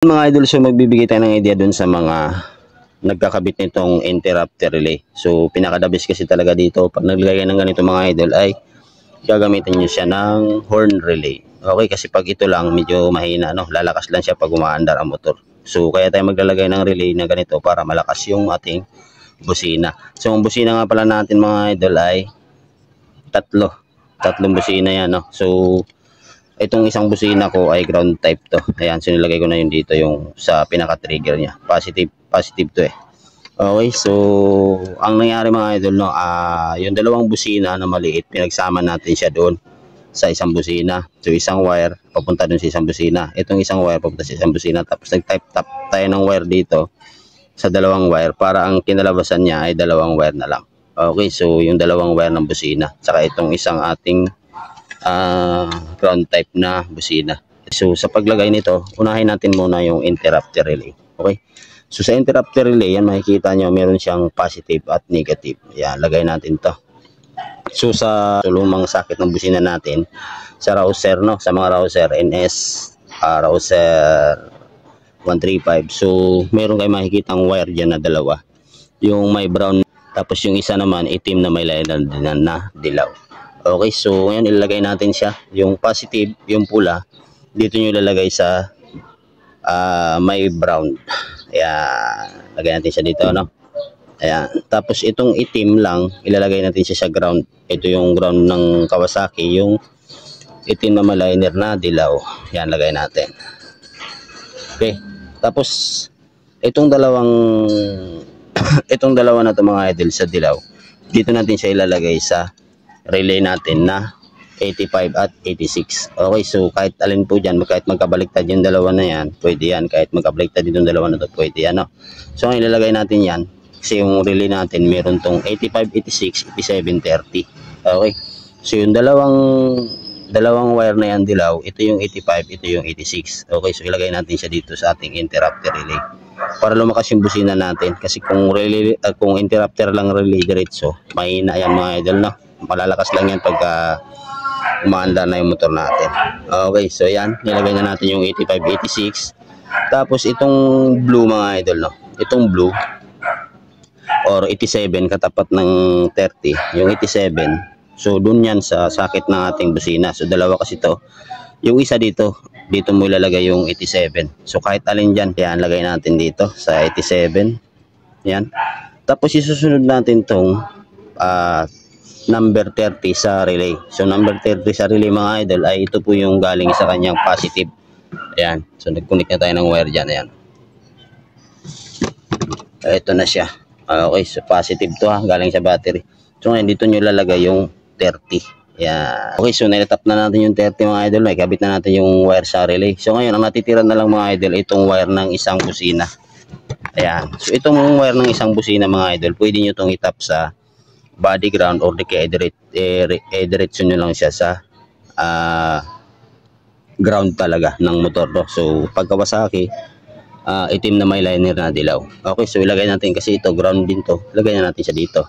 Mga idol, so magbibigay tayo ng idea dun sa mga nagkakabit nitong interrupter relay. So pinakadabis kasi talaga dito pag naglagay ng ganito mga idol ay gagamitin nyo siya ng horn relay. Okay, kasi pag ito lang medyo mahina, no? Lalakas lang siya pag umaandar ang motor. So kaya tayo maglalagay ng relay na ganito para malakas yung ating busina. So ang busina nga pala natin mga idol ay tatlong busina yan, no? So itong isang busina ko ay ground type to. Ayan, so nilagay ko na yun dito yung sa pinaka-trigger niya. Positive to eh. Okay, so ang nangyari mga idol, no, yung dalawang busina na maliit, pinagsama natin siya doon sa isang busina. So isang wire papunta doon sa isang busina. Itong isang wire papunta sa isang busina. Tapos nag-type tap tayo ng wire dito sa dalawang wire para ang kinalabasan niya ay dalawang wire na lang. Okay, so yung dalawang wire ng busina. Saka itong isang ating ground type na busina. So sa paglagay nito, unahin natin muna yung interrupter relay. Okay, so sa interrupter relay yan makikita nyo meron siyang positive at negative. Yan, lagay natin to. So sa lumang sakit ng busina natin, sa rouser, no, sa mga rouser NS, rouser 135, so meron kayo makikitang wire dyan na dalawa, yung may brown, tapos yung isa naman itim na may line na dilaw. Okay, so ngayon ilalagay natin siya. Yung positive, yung pula, dito nyo ilalagay sa may brown. Ayan, lagay natin siya dito, no? Ayan, tapos itong itim lang, ilalagay natin siya sa ground. Ito yung ground ng Kawasaki, yung itim na maliner na dilaw. Ayan, lagay natin. Okay, tapos itong itong dalawa na to mga idol sa dilaw, dito natin siya ilalagay sa relay natin na 85 at 86. Okay, so kahit alin po dyan, kahit magkabaliktad yung dalawa na yan, pwede yan. Kahit magkabaliktad yung dalawa na to, pwede yan, no? So ang ilalagay natin yan, kasi yung relay natin meron tong 85, 86, 87, 30. Okay, so yung dalawang wire na yan dilaw, ito yung 85, ito yung 86. Okay, so ilagay natin siya dito sa ating interrupter relay para lumakas yung busina natin. Kasi kung interrupter lang relay diretso, mahina yan mga idol, no? Malalakas lang yan pagka umaandar na yung motor natin. Okay, so yan, nilagay na natin yung 85, 86. Tapos itong blue mga idol, no, itong blue or 87 katapat ng 30, yung 87, so dun yan sa sakit ng ating busina. So dalawa kasi to, yung isa dito mo ilalagay yung 87. So kahit alin dyan, yan, lagay natin dito sa 87. Yan, tapos isusunod natin tong number 30 sa relay. So number 30 sa relay mga idol ay ito po yung galing sa kanyang positive. Ayan, so nag-connect na tayo ng wire dyan. Ayan, ito na siya. Okay, so positive to, galing sa battery. So ngayon dito nyo lalagay yung 30. Ayan. Okay, so nilatap na natin yung 30 mga idol. May kabit na natin yung wire sa relay. So ngayon ang natitira na lang mga idol, itong wire ng isang busina. Ayan, so itong wire ng isang busina mga idol, pwede nyo itong itap sa body ground or di kaya diretso nyo lang siya sa ground talaga ng motor to. So pag Kawasaki, itim na may liner na dilaw. Okay, so ilagay natin kasi ito ground din to, ilagay na natin siya dito.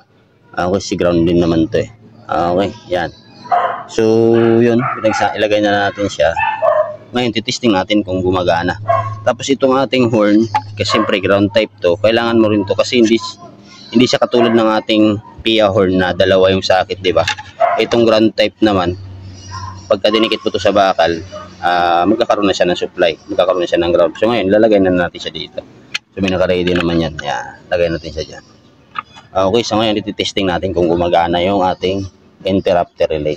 Okay, si ground din naman to eh. Okay, yan. So yun, ilagay na natin siya. Ngayon titesting natin kung gumagana. Tapos itong ating horn, kasi siyempre ground type to, kailangan mo rin to kasi hindi siya katulad ng ating PIA horn na dalawa yung sakit, di ba? Itong ground type naman, pagka dinikit po to sa bakal, magkakaroon na siya ng supply, magkakaroon na siya ng ground. So ngayon, lalagay na natin siya dito. So may naka-ready naman yan. Yan, lagay natin siya dyan. Okay, so ngayon ititesting natin kung gumagana yung ating interrupter relay.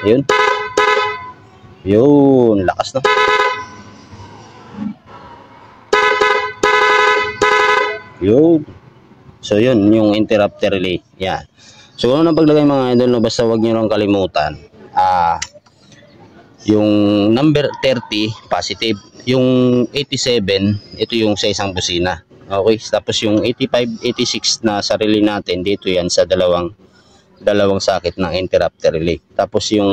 Yun. Yun, lakas na. Yun. So yun, yung interrupter relay. Yan. So kung anong paglagay mga idol, no, basta huwag nyo lang kalimutan. Yung number 30, positive. Yung 87, ito yung sa isang busina. Okay, tapos yung 85, 86 na sa relay natin, dito yan sa dalawang sakit ng interrupter relay. Tapos yung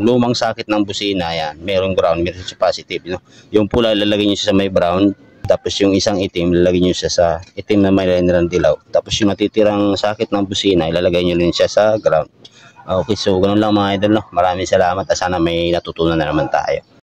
lumang sakit ng busina, yan, merong ground, meron siya positive. No? Yung pula, lalagay nyo siya sa may brown. Tapos yung isang itim, lalagay nyo siya sa itim na may liner ng dilaw. Tapos yung natitirang sakit ng busina, ilalagay nyo rin siya sa ground. Okay, so ganun lang mga idol, no? Maraming salamat at sana may natutunan na naman tayo.